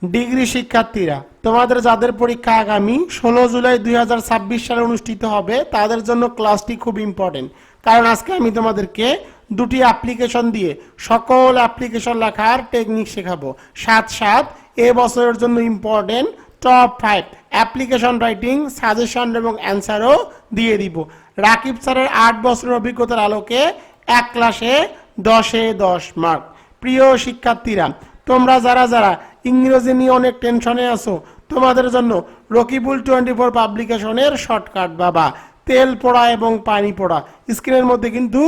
Degree শিক্ষার্থীরা, তোমাদের যাদের পরীক্ষা আগামী 16 জুলাই 2026 সালে অনুষ্ঠিত হবে তাদের জন্য ক্লাসটি খুব ইম্পর্টেন্ট। কারণ আজকে আমি তোমাদেরকে দুটি অ্যাপ্লিকেশন দিয়ে সকল অ্যাপ্লিকেশন লেখার টেকনিক শেখাবো। সাথে এ বছরের জন্য important top 5 application writing suggestion এবং অ্যান্সারও দিয়ে দিব। রাকিব স্যারের 8 বছরের অভিজ্ঞতার আলোকে এক ক্লাসে 10-এ 10 মার্ক। প্রিয় শিক্ষার্থীরা, তোমরা যারা ইংরেজি নিয়ে অনেক টেনশনে আছো, তোমাদের জন্য রকিবুল 24 পাবলিকেশনের শর্টকাট বাবা তেল পোড়া এবং পানি পোড়া স্ক্রিনের মধ্যে কিন্তু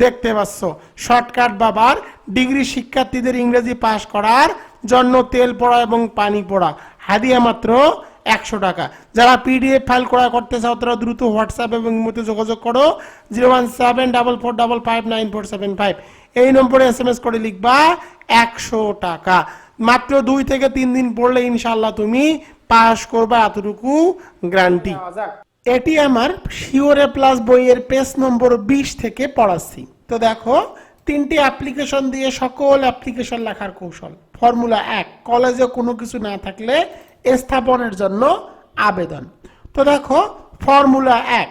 দেখতে পাচ্ছ। শর্টকাট বাবার ডিগ্রি শিক্ষার্থীদের ইংরেজি পাস করার জন্য তেল পোড়া এবং পানি পোড়া হাদিয়া মাত্র 100 টাকা। যারা পিডিএফ ফাইল ক্রয় করতে চাও তারা দ্রুত হোয়াটসঅ্যাপ এবং ইমোতে যোগাযোগ করো 01744559475। এই নম্বরে SMS করে লিখবা 100 টাকা। মাত্র 2 থেকে 3 দিন পড়লে ইনশাআল্লাহ তুমি পাস করবে, এতটুকু গ্যারান্টি। এটি আমার শিওরে প্লাস বইয়ের পেজ নম্বর 20 থেকে পড়াচ্ছি। তো দেখো, 3টি অ্যাপ্লিকেশন দিয়ে সকল অ্যাপ্লিকেশন লেখার কৌশল। ফর্মুলা 1, কলেজে কোনো কিছু না থাকলে স্থাপনের জন্য আবেদন। তো দেখো, formula 1,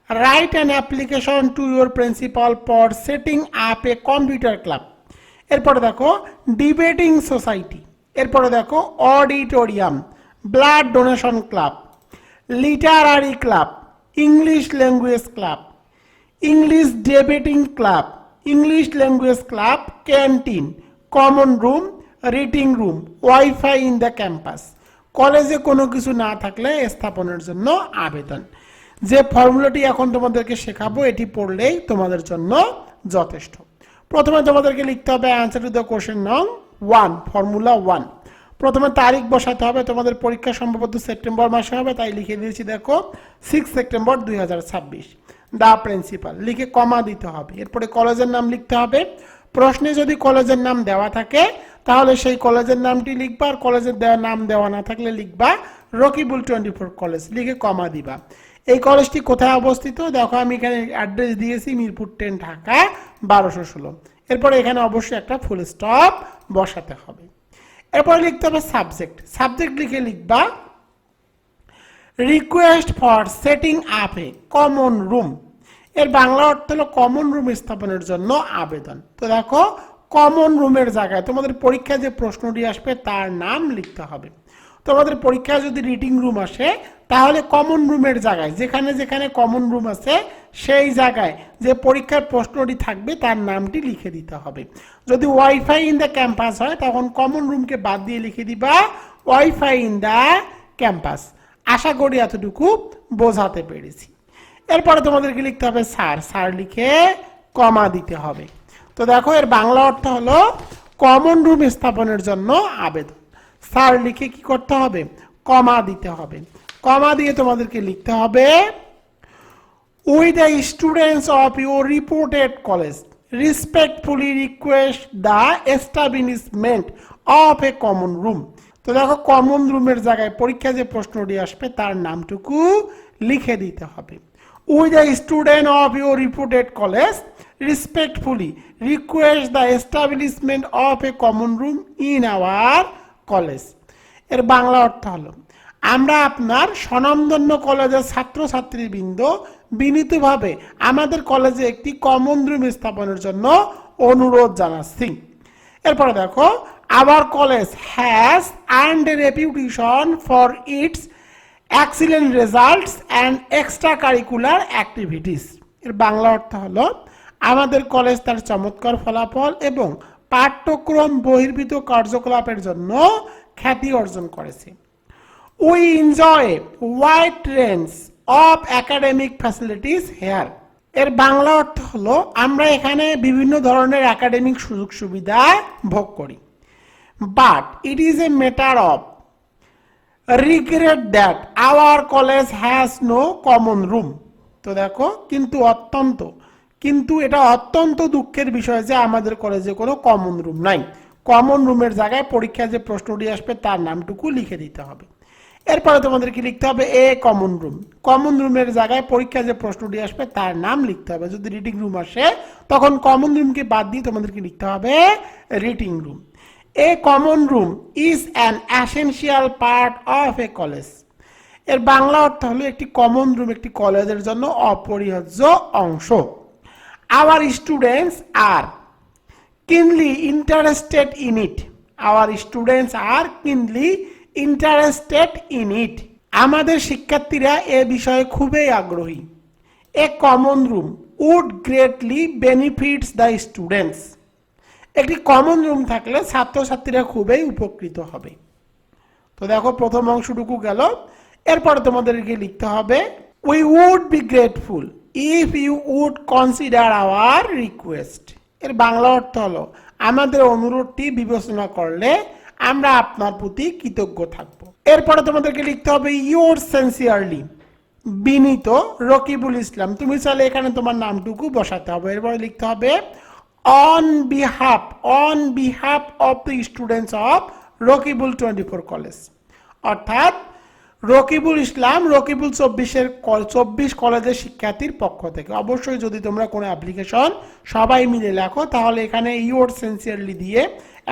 right an application to your principal for setting up a computer club. এরপরে দেখো ডিবেটিং সোসাইটি, এরপরে দেখো auditorium, blood donation club, Literary club, English language club, English debating club, English language club, canteen, common room, reading room, wifi in the campus. কলেজে কোনো কিছু না থাকলে স্থাপনের জন্য আবেদন। যে ফর্মুলাটি এখন তোমাদেরকে শেখাবো এটি পড়লেই তোমাদের জন্য যথেষ্ট। প্রথমে তোমাদেরকে লিখতে হবে অ্যান্সার টু দ্য কোশ্চেন নং 1, ফর্মুলা 1। প্রথমে তারিখ বসাতে হবে, তোমাদের পরীক্ষা সম্ভবত সেপ্টেম্বর মাসে হবে, তাই লিখে দিয়েছি দেখো 6 সেপ্টেম্বর 2026। দা প্রিন্সিপাল লিখে কমা দিতে হবে। এরপরে কলেজের নাম লিখতে হবে। প্রশ্নে যদি কলেজের নাম দেওয়া থাকে তাহলে সেই কলেজের নামটি লিখবা, আর কলেজের নাম দেওয়া না থাকলে লিখবা রকিবুল 24 কলেজ, লিখে কমা দিবা। এই কলেজটি কোথায় অবস্থিত দেখো, আমি এখানে অ্যাড্রেস দিয়েছি মিরপুর 10 ঢাকা 1216। এরপরে এখানে অবশ্যই একটা ফুল স্টপ বসাতে হবে। এরপরে লিখতে হবে সাবজেক্ট, সাবজেক্ট লিখে লিখবা request for setting up A common room. এর বাংলা অর্থ হলো কমন রুম স্থাপনের জন্য আবেদন। তো দেখো, কমন রুমের জায়গায় তোমাদের পরীক্ষায় যে প্রশ্নটি আসবে তার নাম লিখতে হবে। তোমাদের পরীক্ষায় যদি রিডিং রুম আসে তাহলে কমন রুমের জায়গায় যেখানে যেখানে কমন রুম আছে সেই জায়গায় যে পরীক্ষার প্রশ্নটি থাকবে তার নামটি লিখে দিতে হবে। যদি ওয়াইফাই ইন দ্য ক্যাম্পাস হয় তখন কমন রুমকে বাদ দিয়ে লিখে দিবা ওয়াইফাই ইন দ্য ক্যাম্পাস। আশা করি এতটুকু বোঝাতে পেরেছি। এরপরে তোমাদেরকে লিখতে হবে স্যার, স্যার লিখে কমা দিতে হবে। তো দেখো, এর বাংলা অর্থ হলো কমন রুম স্থাপনের জন্য আবেদন। স্যার লিখে কি করতে হবে, কমা দিতে হবে। কমা দিয়ে তোমাদেরকে লিখতে হবে we the students of your reported college respectfully request the establishment of A common room. তো দেখো, কমন রুমের জায়গায় পরীক্ষা যে প্রশ্নটি আসবে তার নামটুকু লিখে দিতে হবে। We the student of your reported college respectfully request the establishment of A common room in our college. এর বাংলা অর্থ হলো আমরা আপনার স্বনামধন্য কলেজের ছাত্রছাত্রীবৃন্দ বিনীতভাবে আমাদের কলেজে একটি কমন রুম স্থাপনের জন্য অনুরোধ জানাচ্ছি। এরপরে দেখো, hour college has earned a reputation for its excellent results and extra curricular activities. এর বাংলা অর্থ হলো আমাদের কলেজ তার চমৎকার ফলাফল এবং পাঠ্যক্রম বহির্ভূত কার্যকলাপের জন্য খ্যাতি অর্জন করেছে। We enjoy wide range of academic facilities here. এর বাংলা অর্থ হলো আমরা এখানে বিভিন্ন ধরনের একাডেমিক সুযোগ সুবিধা ভোগ করি। But it is a matter of regret that our college has no common room. তো দেখো, কিন্তু এটা অত্যন্ত দুঃখের বিষয় যে আমাদের কলেজে কোনো কমন রুম নাই। কমন রুমের জায়গায় পরীক্ষায় যে প্রশ্নটি আসবে তার নামটুকু লিখে দিতে হবে। এরপরে তোমাদেরকে লিখতে হবে এ কমন রুম। কমন রুমের জায়গায় পরীক্ষায় যে প্রশ্নটি আসবে তার নাম লিখতে হবে। যদি রিডিং রুম আসে তখন কমন রুমকে বাদ দিয়ে তোমাদেরকে লিখতে হবে reading room. A common room is an essential part of A college. এর বাংলা অর্থ হলো একটি কমন রুম একটি কলেজের জন্য অপরিহার্য অংশ। Hour students are keenly interested in it. Our students are keenly interested in ইট। আমাদের শিক্ষার্থীরা এ বিষয়ে খুবই আগ্রহী। A common room would greatly benefits the students. একটি কমন রুম থাকলে ছাত্রছাত্রীরা খুবই উপকৃত হবে। তো দেখো প্রথম অংশটুকু গেল। এরপরে তোমাদেরকে লিখতে হবে we would be grateful if you would consider our request. এর বাংলা অর্থ হলো আমাদের অনুরোধটি বিবেচনা করলে আমরা আপনার প্রতি কৃতজ্ঞ থাকব। এরপরে তোমাদেরকে লিখতে হবে ইয়োর সিনসিয়ারলি বিনীত রকিবুল ইসলাম। তুমি চাইলে এখানে তোমার নামটুকু বসাতে হবে। এরপরে লিখতে হবে on behalf of the students of Rakibul 24 college. অর্থাৎ রকিবুল ইসলাম রকিবুল 24 কলেজের শিক্ষার্থীর পক্ষ থেকে। অবশ্যই যদি তোমরা কোনো অ্যাপ্লিকেশন সবাই মিলে লেখো তাহলে এখানে ইয়োর সিনসিয়ারলি দিয়ে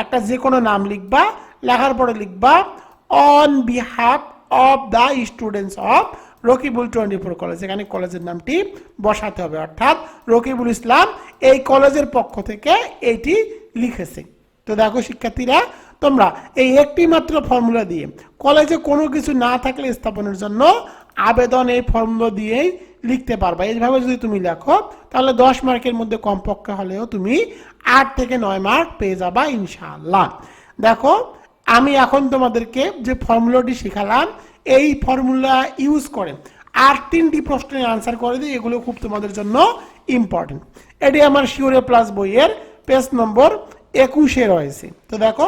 একটা যে কোনো নাম লিখবা, লেখার পরে লিখবা on behalf of the students of Rakibul 24 college. এখানে কলেজের নামটি বসাতে হবে। অর্থাৎ রকিবুল ইসলাম এই কলেজের পক্ষ থেকে এইটি লিখেছে। তো দেখো শিক্ষার্থীরা, তোমরা এই একটি মাত্র ফর্মুলা দিয়ে কলেজে কোনো কিছু না থাকলে স্থাপনের জন্য আবেদন এই ফর্মুলা দিয়েই লিখতে পারবা। এইভাবে যদি তুমি লেখো তাহলে 10 মার্কের মধ্যে কমপক্ষে হলেও তুমি 8 থেকে 9 মার্ক পেয়ে যাবা ইনশাআল্লাহ। দেখো আমি এখন তোমাদেরকে যে ফর্মুলাটি শেখালাম এই ফর্মুলা ইউজ করে আর 3টি প্রশ্নের আনসার করে দিই। এগুলো খুব তোমাদের জন্য ইম্পর্টেন্ট। এটি আমার শিওরে প্লাস বইয়ের পেজ নম্বর 21-এ রয়েছে। তো দেখো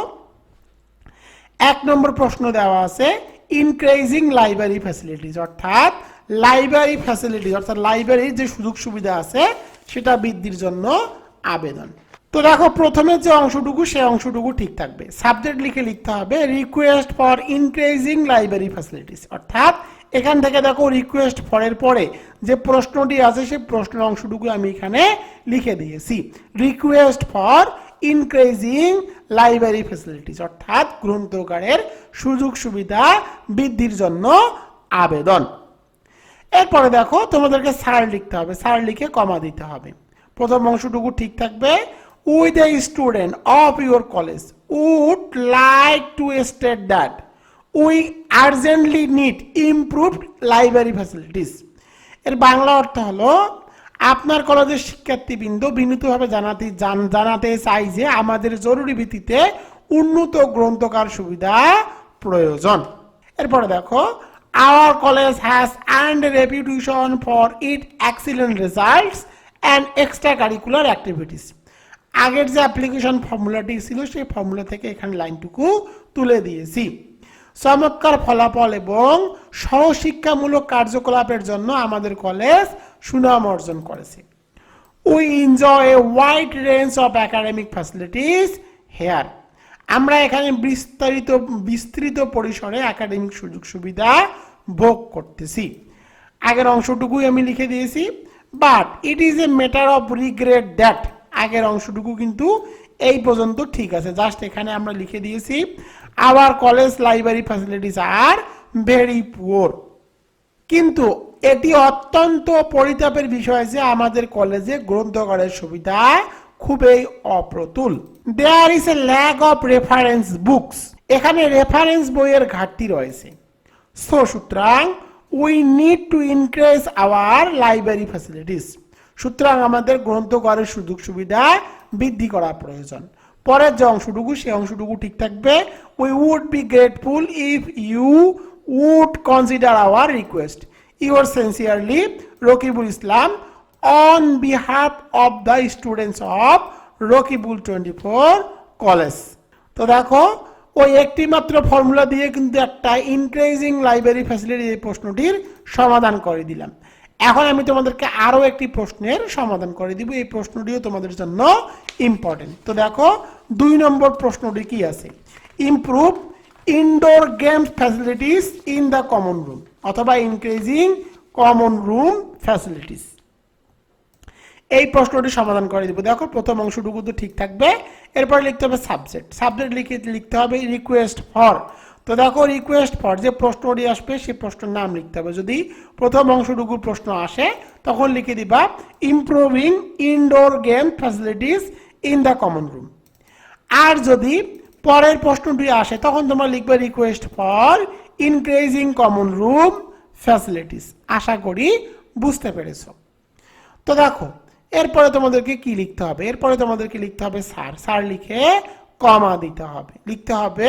1 নম্বর প্রশ্ন দেওয়া আছে ইনক্রিজিং লাইব্রেরি ফ্যাসিলিটিস। অর্থাৎ লাইব্রেরি ফ্যাসিলিটিস অর্থাৎ লাইব্রেরির যে সুযোগ সুবিধা আছে সেটা বৃদ্ধির জন্য আবেদন। তো দেখো প্রথমে যে অংশটুকু সেই অংশটুকু ঠিক থাকবে। সাবজেক্ট লিখে লিখতে হবে request for increasing library facilities. অর্থাৎ এখান থেকে দেখো রিকোয়েস্ট ফর এর পরে যে প্রশ্নটি আছে সেই প্রশ্নের অংশটুকু আমি এখানে লিখে দিয়েছি। Request for increasing library facilities অর্থাৎ গ্রন্থাগারের সুযোগ সুবিধা বৃদ্ধির জন্য আবেদন। এরপরে দেখো তোমাদেরকে স্যার লিখতে হবে। স্যার লিখে কমা দিতে হবে। প্রথম অংশটুকু ঠিক থাকবে with a student of your college would like to state that we urgently need improved library facilities. এর বাংলা অর্থ হলো আপনার কলেজের শিক্ষার্থীবৃন্দ বিনীতভাবে জানাতে চাই যে আমাদের জরুরি ভিত্তিতে উন্নত গ্রন্থাগার সুবিধা প্রয়োজন। এরপরে দেখো hour college has earned a reputation for it excellent results and extra curricular activities. আগের যে অ্যাপ্লিকেশন ফর্মুলাটি ছিল সেই ফর্মুলা থেকে এখানে লাইনটুকু তুলে দিয়েছি। চমৎকার ফলাফল এবং সহশিক্ষামূলক কার্যকলাপের জন্য আমাদের কলেজ সুনাম অর্জন করেছে। We enjoy a wide range of academic facilities here. আমরা এখানে বিস্তৃত পরিসরে একাডেমিক সুযোগ সুবিধা ভোগ করতেছি। আগের অংশটুকুই আমি লিখে দিয়েছি। But it is a matter of regret that. আগের অংশটুকু কিন্তু এই পর্যন্ত ঠিক আছে, জাস্ট এখানে আমরা লিখে দিয়েছি our college library facilities are very poor. কিন্তু এটি অত্যন্ত পরিতাপের বিষয় যে আমাদের কলেজে গ্রন্থাগারের সুবিধা খুবই অপ্রতুল। There is a lack of reference books. এখানে রেফারেন্স বইয়ের ঘাটতি রয়েছে। সুতরাং we need to increase our library facilities. সুতরাং আমাদের গ্রন্থাগারের সুযোগ সুবিধা বৃদ্ধি করা প্রয়োজন। পরের যে অংশটুকু সেই অংশটুকু ঠিক থাকবে we would be grateful if you would consider our request. Your sincerely Rakibul Islam on behalf of the students of Rakibul 24 college. তো দেখো ওই একটি মাত্র ফর্মুলা দিয়ে কিন্তু একটা ইনক্রিজিং লাইব্রেরি ফ্যাসিলিটি এই প্রশ্নটির সমাধান করে দিলাম। এখন আমি তোমাদেরকে আরো একটি প্রশ্নের সমাধান করে দিব। এই প্রশ্নটিও তোমাদের জন্য ইম্পর্টেন্ট। তো দেখো 2 নম্বর প্রশ্নটি কি আছে, improve indoor games facilities in the common room অথবা ইনক্রিজিং কমন রুম ফ্যাসিলিটিস। এই প্রশ্নটি সমাধান করে দিব। দেখো প্রথম অংশটুকু তো ঠিক থাকবে। এরপরে লিখতে হবে সাবজেক্ট, সাবজেক্ট লিখতে হবে রিকোয়েস্ট ফর। তো দেখো রিকোয়েস্ট ফর যে প্রশ্নটি আসবে সেই প্রশ্নের নাম লিখতে হবে। যদি প্রথম অংশটুকু প্রশ্ন আসে তখন লিখে দিবা improving indoor game facilities in the common room. আর যদি পরের প্রশ্নটি আসে তখন তোমরা লিখবে request for increasing common room facilities. আশা করি বুঝতে পেরেছো। তো দেখো এরপরে তোমাদেরকে কি লিখতে হবে, এরপরে তোমাদেরকে লিখতে হবে স্যার, স্যার লিখে কমা দিতে হবে। লিখতে হবে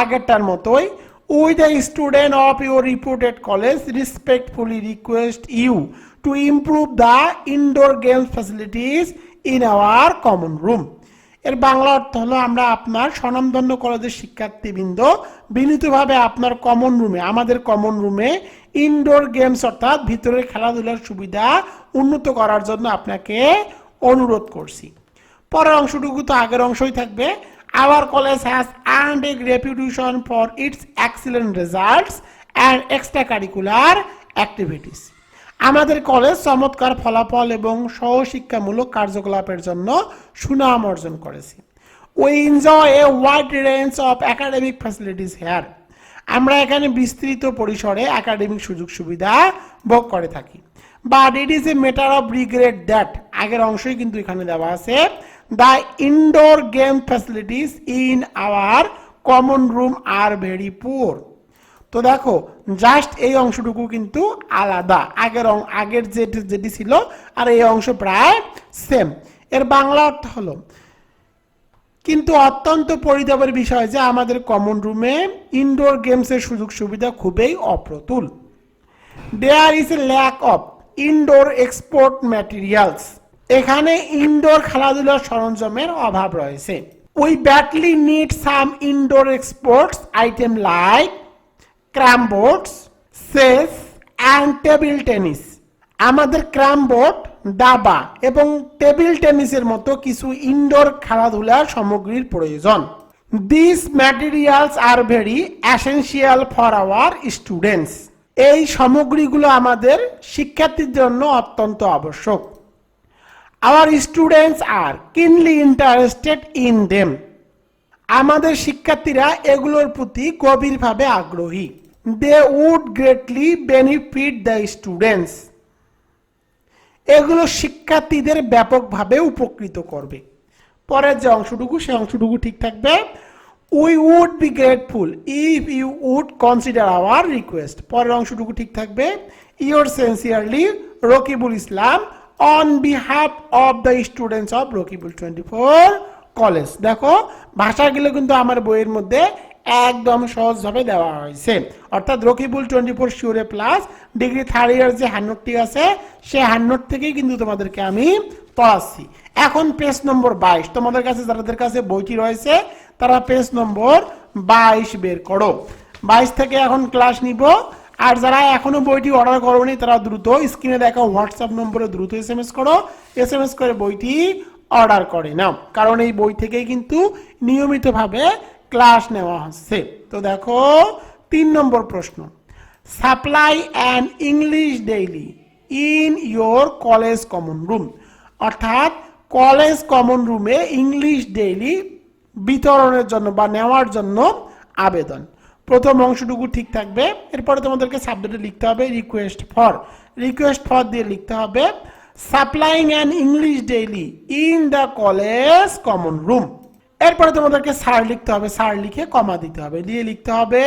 আগেরটার মতোই, we the student of your reputed college respectfully request you to improve the indoor games facilities in our common room. এর বাংলা অর্থ হলো আমরা আপনার স্বনামধন্য কলেজের শিক্ষার্থীবৃন্দ বিনীতভাবে আপনার কমন রুমে, আমাদের কমন রুমে ইনডোর গেমস অর্থাৎ ভিতরের খেলাধুলার সুবিধা উন্নত করার জন্য আপনাকে অনুরোধ করছি। পরের অংশটুকু তো আগের অংশই থাকবে। Our college has earned a reputation for its excellent results and extra curricular activities. আমাদের কলেজ চমৎকার ফলাফল এবং সহশিক্ষামূলক কার্যকলাপের জন্য সুনাম অর্জন করেছে। We enjoy a wide range of academic facilities here. আমরা এখানে বিস্তৃত পরিসরে একাডেমিক সুযোগ সুবিধা ভোগ করে থাকি। But it is a matter of regret that, আগের অংশই কিন্তু এখানে দেওয়া আছে, the indoor game facilities in our common room are very poor. তো দেখো জাস্ট এই অংশটুকু কিন্তু আলাদা, আগের যেটি ছিল আর এই অংশ প্রায় সেম। এর বাংলা অর্থ হলো কিন্তু অত্যন্ত পরিতাপের বিষয় যে আমাদের কমন রুমে ইনডোর গেমসের সুযোগ সুবিধা খুবই অপ্রতুল। There is a lack of indoor export materials. এখানে ইনডোর খেলাধুলার সরঞ্জামের অভাব রয়েছে। We badly need some indoor exports item like carrom boards, chess and table tennis. আমাদের ক্রাম বোর্ড, দাবা এবং টেবিল টেনিসের মতো কিছু ইনডোর খেলাধুলার সামগ্রীর প্রয়োজন। This materials are very essential for our students. এই সামগ্রীগুলো আমাদের শিক্ষার্থীর জন্য অত্যন্ত আবশ্যক। Hour students are keenly interested in them. আমাদের শিক্ষার্থীরা এগুলোর প্রতি গভীরভাবে আগ্রহী। They would greatly benefit the students. এগুলো শিক্ষার্থীদের ব্যাপকভাবে উপকৃত করবে। পরের যে অংশটুকু সেই অংশটুকু ঠিক থাকবে, we would be grateful if you would consider our request. পরের অংশটুকু ঠিক থাকবে, your sincerely Rakibul Islam on behalf of the students of Rakibul 24 college. দেখো ভাষাগুলো কিন্তু আমার বইয়ের মধ্যে একদম সহজভাবে দেওয়া হয়েছে, অর্থাৎ রকিবুল 24 শিওরে প্লাস ডিগ্রি থার্ড ইয়ার যে 100টি আছে সেই 100 থেকেই কিন্তু তোমাদেরকে আমি পড়াচ্ছি। এখন পেজ নম্বর 22, তোমাদের কাছে যাদের কাছে বইটি রয়েছে তারা পেজ নম্বর 22 বের করো। 22 থেকে এখন ক্লাস নিব। আর যারা এখনো বইটি অর্ডার করোনি তারা দ্রুত স্ক্রিনে দেখা হোয়াটসঅ্যাপ নম্বরে দ্রুত SMS করো, SMS করে বইটি অর্ডার করে নাও, কারণ এই বই থেকেই কিন্তু নিয়মিতভাবে ক্লাস নেওয়া হচ্ছে। তো দেখো 3 নম্বর প্রশ্ন, supply an English daily in your college common room. অর্থাৎ কলেজ কমন রুমে ইংলিশ ডেইলি বিতরণের জন্য বা নেওয়ার জন্য আবেদন। প্রথম অংশটুকু ঠিক থাকবে। এরপরে তোমাদেরকে সাবজেক্টে লিখতে হবে রিকোয়েস্ট ফর। রিকোয়েস্ট ফর দিয়ে লিখতে হবে supplying an English daily in the college common room. এরপরে তোমাদেরকে স্যার লিখতে হবে, স্যার লিখে কমা দিতে হবে, দিয়ে লিখতে হবে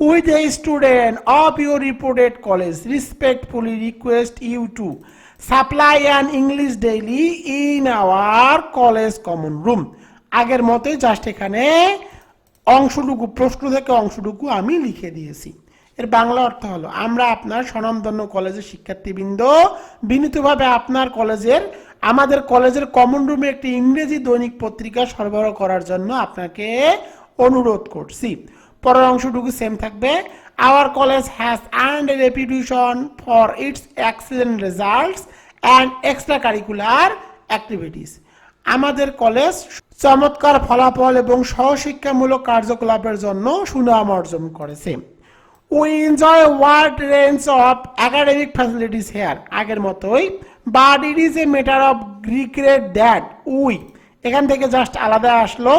with a student of your reported college respectfully request you to supply an English daily in our college common room. আগের মতোই জাস্ট এখানে অংশটুকু প্রশ্ন থেকে অংশটুকু আমি লিখে দিয়েছি। এর বাংলা অর্থ হলো আমরা আপনার স্বনামধন্য কলেজের শিক্ষার্থীবৃন্দ বিনীতভাবে আপনার আমাদের কলেজের কমন রুমে একটি ইংরেজি দৈনিক পত্রিকা সরবরাহ করার জন্য আপনাকে অনুরোধ করছি। পরের অংশটুকু সেম থাকবে, our college has earned a reputation for its excellent results and extra curricular activities. আমাদের কলেজ চমৎকার ফলাফল এবং সহশিক্ষামূলক কার্যকলাপের জন্য সুনাম অর্জন করেছে। We enjoy wide range of academic facilities here. আগের মতোই, but it is a matter of regret that we এখান থেকে জাস্ট আলাদা আসলো,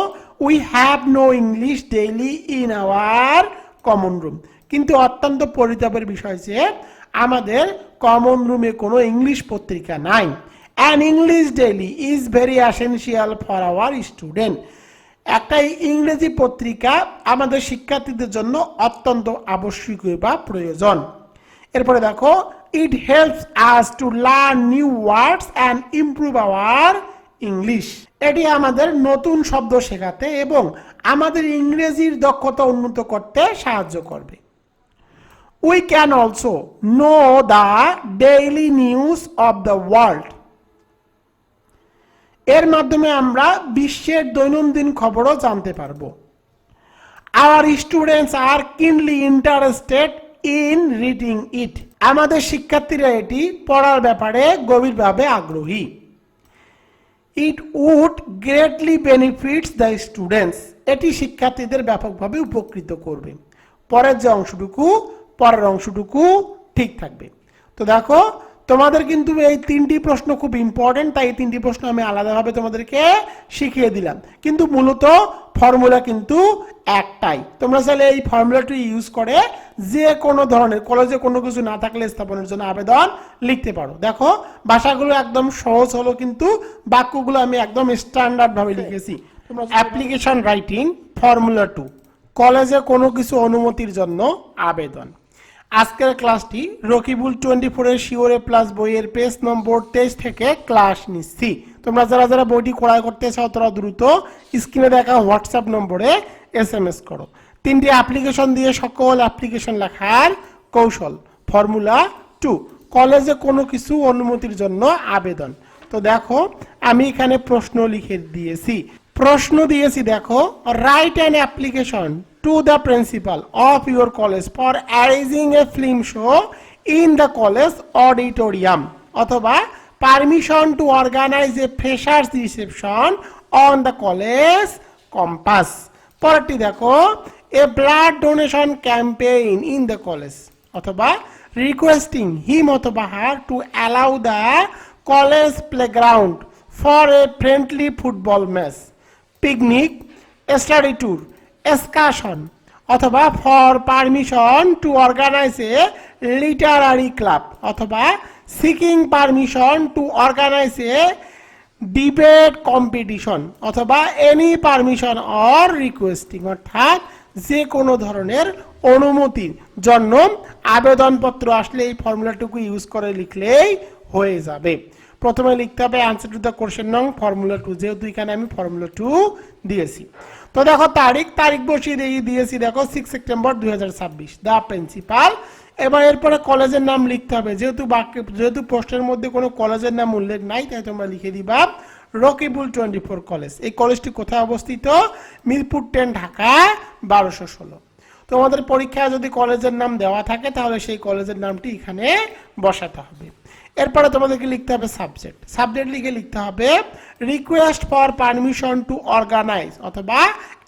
we have no English daily in our common room. কিন্তু অত্যন্ত পরিতাপের বিষয় যে আমাদের কমন রুমে কোনো ইংলিশ পত্রিকা নাই। An English daily is very essential for our student. একটা ইংরেজি পত্রিকা আমাদের শিক্ষার্থীদের জন্য অত্যন্ত আবশ্যকীয় বা প্রয়োজন। এরপরে দেখো, it helps us to learn new words and improve our English. এটি আমাদের নতুন শব্দ শেখাতে এবং আমাদের ইংরেজির দক্ষতা উন্নত করতে সাহায্য করবে। We can also know the daily news of the world. এর মাধ্যমে আমরা বিশ্বের দৈনন্দিন খবরও জানতে পারবো। Hour students are keenly interested in reading ইট। আমাদের শিক্ষার্থীরা এটি পড়ার ব্যাপারে গভীরভাবে আগ্রহী। It would greatly benefits the students. এটি শিক্ষার্থীদের ব্যাপকভাবে উপকৃত করবে। পরের যে অংশটুকু, পরের অংশটুকু ঠিক থাকবে। তো দেখো, তোমাদের কিন্তু এই তিনটি প্রশ্ন খুব ইম্পর্টেন্ট, তাই এই তিনটি প্রশ্ন আমি আলাদাভাবে তোমাদেরকে শিখিয়ে দিলাম। কিন্তু মূলত ফর্মুলা কিন্তু একটাই। তোমরা চাইলে এই ফর্মুলাটি ইউজ করে যে কোনো ধরনের কলেজে কোনো কিছু না থাকলে স্থাপনের জন্য আবেদন লিখতে পারো। দেখো, ভাষাগুলো একদম সহজ হলো, কিন্তু বাক্যগুলো আমি একদম স্ট্যান্ডার্ড ভাবে লিখেছি। অ্যাপ্লিকেশন রাইটিং ফর্মুলা 2, কলেজে কোনো কিছু অনুমতির জন্য আবেদন। আজকের ক্লাসটি রকিবুল 24 শিওরে প্লাস বইয়ের পেজ নম্বর 23 থেকে ক্লাস নিচ্ছি। তোমরা যারা যারা বইটি ক্রয় করতে চাও তারা দ্রুত স্ক্রিনে দেখা হোয়াটসঅ্যাপ নম্বরে SMS করো। 3টি অ্যাপ্লিকেশন দিয়ে সকল অ্যাপ্লিকেশন লেখার কৌশল। ফর্মুলা 2, কলেজে কোনো কিছু অনুমতির জন্য আবেদন। তো দেখো, আমি এখানে প্রশ্ন লিখে দিয়েছি। প্রশ্ন দিয়েছি, দেখো, right an application to the principal of your college for arranging a film show in the college auditorium, অথবা permission to organize a freshers reception on the college campus। পরেরটি দেখো, a blood donation campaign in the college, অথবা requesting him অথবা her to allow the college playground for a friendly football match, picnic, study tour, excursion, অথবা for permission to organise a literary club, অথবা seeking permission to organise a debate competition, অথবা any permission or requesting. অর্থাৎ যে কোনো ধরনের অনুমতির জন্য আবেদনপত্র আসলে এই ফর্মুলাটুকু ইউজ করে লিখলেই হয়ে যাবে। প্রথমে লিখতে হবে অ্যান্সার টু দ্য কোশ্চেন নং ফর্মুলা 2, যেহেতু এখানে আমি ফর্মুলা 2 দিয়েছি। তো দেখো, তারিখ বসিয়ে দিয়েছি, দেখো 6 সেপ্টেম্বর 2026, দ্য প্রিন্সিপাল। এবার এরপরে কলেজের নাম লিখতে হবে। যেহেতু প্রশ্নের মধ্যে কোনো কলেজের নাম উল্লেখ নাই, তাই তোমরা লিখে দিবা রকিবুল 24 কলেজ। এই কলেজটি কোথায় অবস্থিত? মিরপুর 10, ঢাকা 1216। তোমাদের পরীক্ষায় যদি কলেজের নাম দেওয়া থাকে তাহলে সেই কলেজের নামটি এখানে বসাতে হবে। এরপরে তোমাদেরকে লিখতে হবে সাবজেক্ট লিখে লিখতে হবে request for permission to organise অথবা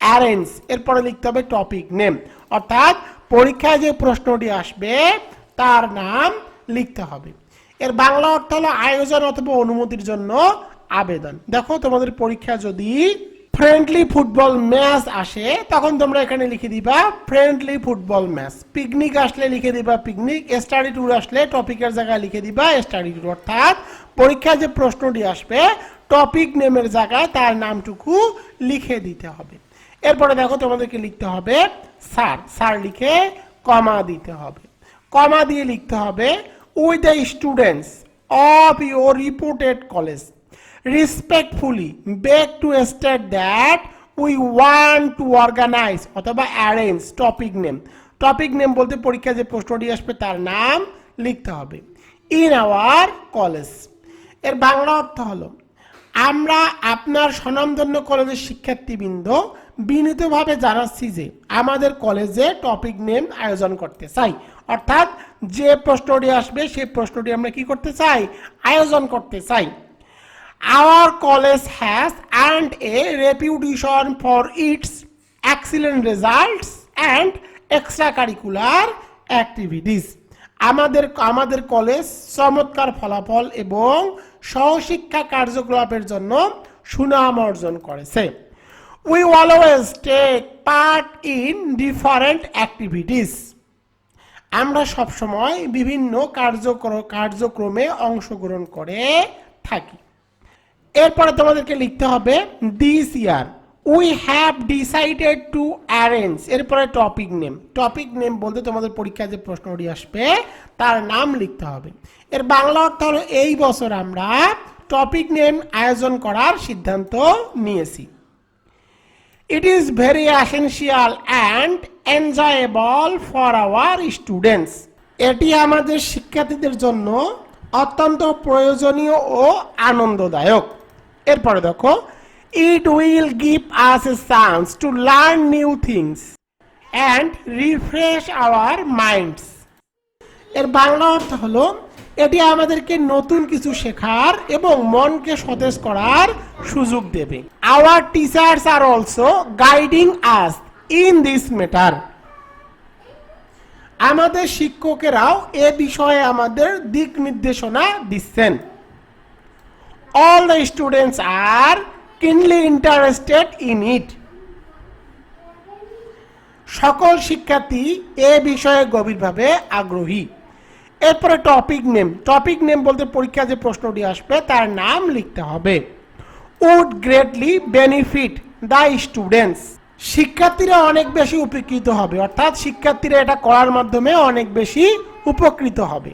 অ্যারেঞ্জ। এরপরে লিখতে হবে টপিক নেম, অর্থাৎ পরীক্ষায় যে প্রশ্নটি আসবে তার নাম লিখতে হবে। এর বাংলা অর্থ হলো আয়োজন অথবা অনুমতির জন্য আবেদন। দেখো, তোমাদের পরীক্ষা যদি ফ্রেন্ডলি ফুটবল ম্যাচ আসে তখন তোমরা এখানে লিখে দিবা ফ্রেন্ডলি ফুটবল ম্যাচ। পিকনিক আসলে লিখে দিবা পিকনিক। স্টাডি ট্যুর আসলে টপিকের জায়গায় লিখে দিবা স্টাডি ট্যুর। অর্থাৎ পরীক্ষায় যে প্রশ্নটি আসবে টপিক নেমের জায়গায় তার নামটুকু লিখে দিতে হবে। এরপরে দেখো, তোমাদেরকে লিখতে হবে স্যার লিখে কমা দিতে হবে। কমা দিয়ে লিখতে হবে with the students of your reported college respectfully beg to state that we want to organize অথবা arrange টপিক নেম বলতে পরীক্ষায় যে প্রশ্নটি আসবে তার নাম লিখতে হবে in our college। এর বাংলা অর্থ হলো আমরা আপনার স্বনামধন্য কলেজের শিক্ষার্থীবৃন্দ বিনীতভাবে জানাচ্ছি যে আমাদের কলেজে টপিক নেম আয়োজন করতে চাই। অর্থাৎ যে প্রশ্নটি আসবে সেই প্রশ্নটি আমরা কি করতে চাই? আয়োজন করতে চাই। Our college has earned a reputation for its excellent results and extracurricular activities. আমাদের কলেজ চমৎকার ফলাফল এবং সহশিক্ষা কার্যকলাপের জন্য সুনাম অর্জন করেছে। We always take part in different activities, আমরা সবসময় বিভিন্ন কার্যক্রমে অংশগ্রহণ করে থাকি। এরপরে তোমাদেরকে লিখতে হবে this year we have decided to arrange, এরপরে টপিক নেম। টপিক নেম বলতে তোমাদের পরীক্ষায় যে প্রশ্নটি আসবে তার নাম লিখতে হবে। এর বাংলা অর্থ হলো এই বছর আমরা টপিক নেম আয়োজন করার সিদ্ধান্ত নিয়েছি। It is very essential and enjoyable for our students, এটি আমাদের শিক্ষার্থীদের জন্য অত্যন্ত প্রয়োজনীয় ও আনন্দদায়ক। এরপরে দেখো it will give us A chance to learn new things and refresh hour minds, এর বাংলা অর্থ হলো এটি আমাদেরকে নতুন কিছু শেখার এবং মনকে সতেজ করার সুযোগ দেবে। Our teachers are also guiding us in this matter, আমাদের শিক্ষকেরাও এ বিষয়ে আমাদের দিক নির্দেশনা দিচ্ছেন। All the students are keenly interested in ইট, সকল শিক্ষার্থী এ বিষয়ে গভীরভাবে আগ্রহী। এরপরে টপিক নেম। টপিক নেম বলতে পরীক্ষা যে প্রশ্নটি আসবে তার নাম লিখতে হবে। Would greatly benefit the students, শিক্ষার্থীরা অনেক বেশি উপকৃত হবে, অর্থাৎ শিক্ষার্থীরা এটা করার মাধ্যমে অনেক বেশি উপকৃত হবে।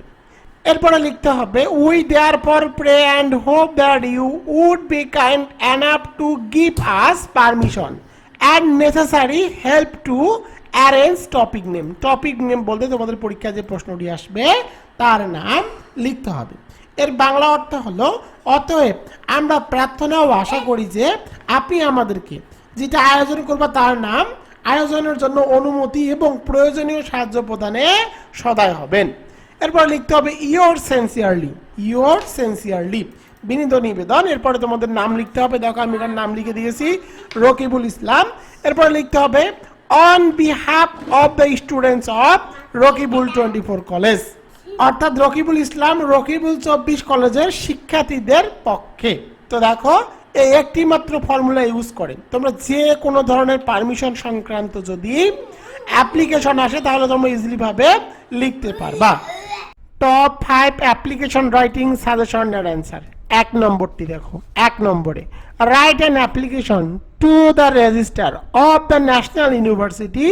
এরপরে লিখতে হবে we therefore pray and hope that you would be kind enough to give us permission and necessary help to arrange topic name. Topic name বলতে তোমাদের পরীক্ষায় যে প্রশ্নটি আসবে তার নাম লিখতে হবে। এর বাংলা অর্থ হলো অতএব আমরা প্রার্থনা ও আশা করি যে আপনি আমাদেরকে যেটা আয়োজন করবা তার নাম আয়োজনের জন্য অনুমতি এবং প্রয়োজনীয় সাহায্য প্রদানে সদয় হবেন। এরপর লিখতে হবে ইয়োর সিনসিয়ারলি, বিনীত নিবেদন। এরপরে তোমাদের নাম লিখতে হবে, দেখো আমি এখানে নাম লিখে দিয়েছি রকিবুল ইসলাম। এরপরে লিখতে হবে on behalf of the students of Rakibul 24 college, অর্থাৎ রকিবুল ইসলাম রকিবুল 24 কলেজের শিক্ষার্থীদের পক্ষে। তো দেখো এই একটি মাত্র ফর্মুলা ইউজ করে তোমরা যে কোনো ধরনের পারমিশন সংক্রান্ত যদি অ্যাপ্লিকেশন আসে তাহলে তোমরা ইজিলি ভাবে লিখতে পারবা। Top 5 application writing suggestion and answer. 1 নম্বরটি দেখো, 1 নম্বরে write an application to the registrar of the national university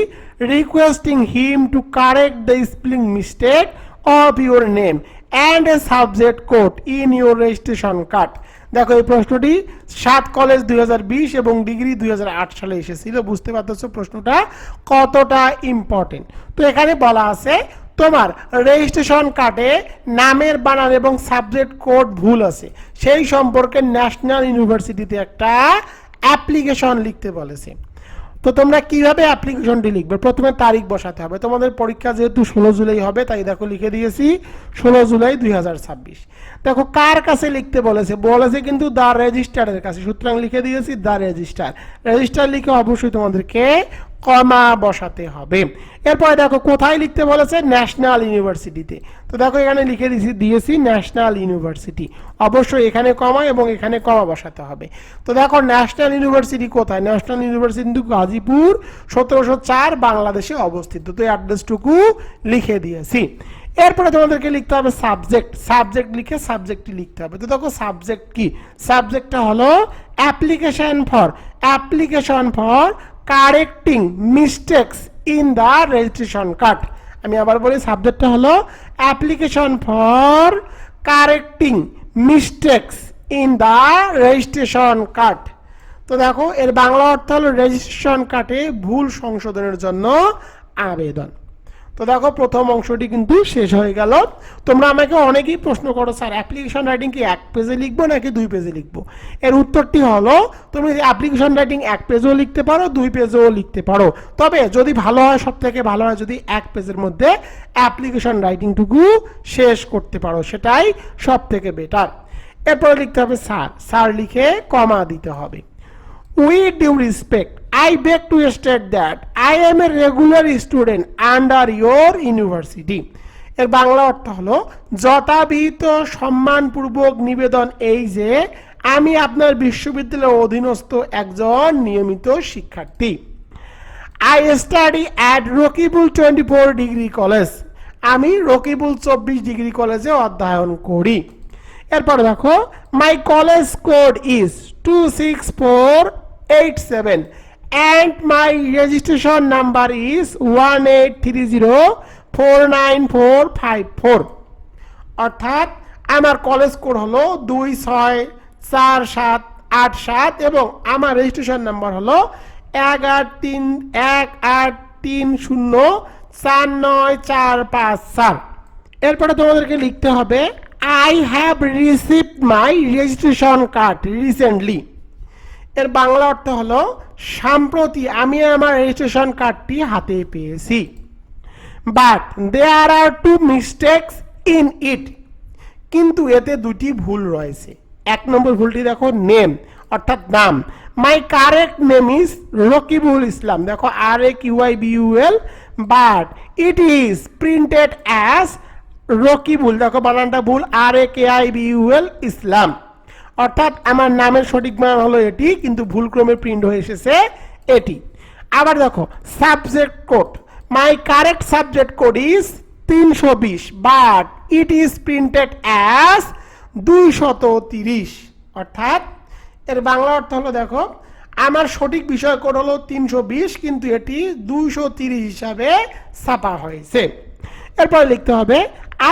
requesting him to correct the spelling mistake of your name and a subject code in your registration card. দেখো এই প্রশ্নটি 7 college 2020 এবং degree 2008 সালে এসেছিল। বুঝতে পারতেছো প্রশ্নটা কতটা ইম্পর্টেন্ট। তো এখানে বলা আছে তোমার রেজিস্ট্রেশন কার্ডে নামের বানান এবং সাবজেক্ট কোড ভুল আছে, সেই সম্পর্কে ন্যাশনাল ইউনিভার্সিটিতে একটা অ্যাপ্লিকেশন লিখতে বলেছে। তো তোমরা কিভাবে অ্যাপ্লিকেশনটি লিখবে? প্রথমে তারিখ বসাতে হবে। তোমাদের পরীক্ষা যেহেতু 16 জুলাই হবে তাই দেখো লিখে দিয়েছি 16 জুলাই 2026। দেখো কার কাছে লিখতে বলেছে? বলেছে কিন্তু দ্য রেজিস্ট্রারের কাছে, সুতরাং লিখে দিয়েছি দ্য রেজিস্ট্রার। রেজিস্ট্রার লিখে অবশ্যই তোমাদেরকে কমা বসাতে হবে। এরপরে দেখো কোথায় লিখতে বলেছে? ন্যাশনাল ইউনিভার্সিটিতে। তো দেখো এখানে লিখে দিয়েছি ন্যাশনাল ইউনিভার্সিটি, অবশ্যই এখানে কমা এবং এখানে কমা বসাতে হবে। তো দেখো ন্যাশনাল ইউনিভার্সিটি কোথায়? ন্যাশনাল ইউনিভার্সিটি কিন্তু গাজীপুর 1704 বাংলাদেশে অবস্থিত। তো অ্যাড্রেসটুকু লিখে দিয়েছি। এরপরে তোমাদেরকে লিখতে হবে সাবজেক্ট। সাবজেক্ট লিখে সাবজেক্টটি লিখতে হবে। তো দেখো সাবজেক্ট কি? সাবজেক্টটা হলো application for correcting mistakes in the registration card. আমি আবার বলি সাবজেক্টটা হলো application for correcting mistakes in the registration card. তো দেখো এর বাংলা অর্থ হলো রেজিস্ট্রেশন কার্ডে ভুল সংশোধনের জন্য আবেদন। তো দেখো প্রথম অংশটি কিন্তু শেষ হয়ে গেল। তোমরা আমাকে অনেকেই প্রশ্ন করো স্যার অ্যাপ্লিকেশন রাইটিং কি 1 পেজে লিখবো নাকি 2 পেজে লিখবো? এর উত্তরটি হলো তুমি অ্যাপ্লিকেশন রাইটিং 1 পেজেও লিখতে পারো, 2 পেজেও লিখতে পারো। তবে যদি ভালো হয়, সব থেকে ভালো হয় যদি 1 পেজের মধ্যে অ্যাপ্লিকেশন রাইটিংটুকু শেষ করতে পারো, সেটাই সব থেকে বেটার। এরপরে লিখতে হবে স্যার লিখে কমা দিতে হবে। With due respect, I beg to state that I am a regular student under your university. এর বাংলা অর্থ হলো যথাবিহিত সম্মানপূর্বক নিবেদন এই যে আমি আপনার বিশ্ববিদ্যালয়ের অধীনস্থ একজন নিয়মিত শিক্ষার্থী। I study at Rakibul 24 degree college. আমি রকিবুল 24 ডিগ্রি কলেজে অধ্যয়ন করি। এরপর দেখো, my college code is 26487 and my registration number is 1830494454। অর্থাৎ আমার কলেজ কোড হলো 264787 এবং আমার রেজিস্ট্রেশন নাম্বার হলো 183049454। এরপরে তোমাদেরকে লিখতে হবে I have received my registration card recently. এর বাংলা অর্থ হলো সম্প্রতি আমি আমার রেজিস্ট্রেশন কার্ডটি হাতে পেয়েছি। But there are two mistakes in it. কিন্তু এতে দুটি ভুল রয়েছে। এক নম্বর ভুলটি দেখো, নেম অর্থাৎ নাম। মাই কারেক্ট নেম ইজ রকিবুল ইসলাম। দেখো RAQIBUL, but it is printed as Rakibul. দেখো বানানটা ভুল, RAKIBUL ইসলাম। অর্থাৎ আমার নামের সঠিক মান হলো এটি, কিন্তু ভুলক্রমে প্রিন্ট হয়ে এসেছে এটি। আবার দেখো subject code, my correct subject code is 320, but it is printed as 230। অর্থাৎ এর বাংলা অর্থ হলো দেখো আমার সঠিক বিষয় কোড হলো 320, কিন্তু এটি 230 হিসাবে ছাপা হয়েছে। এরপর লিখতে হবে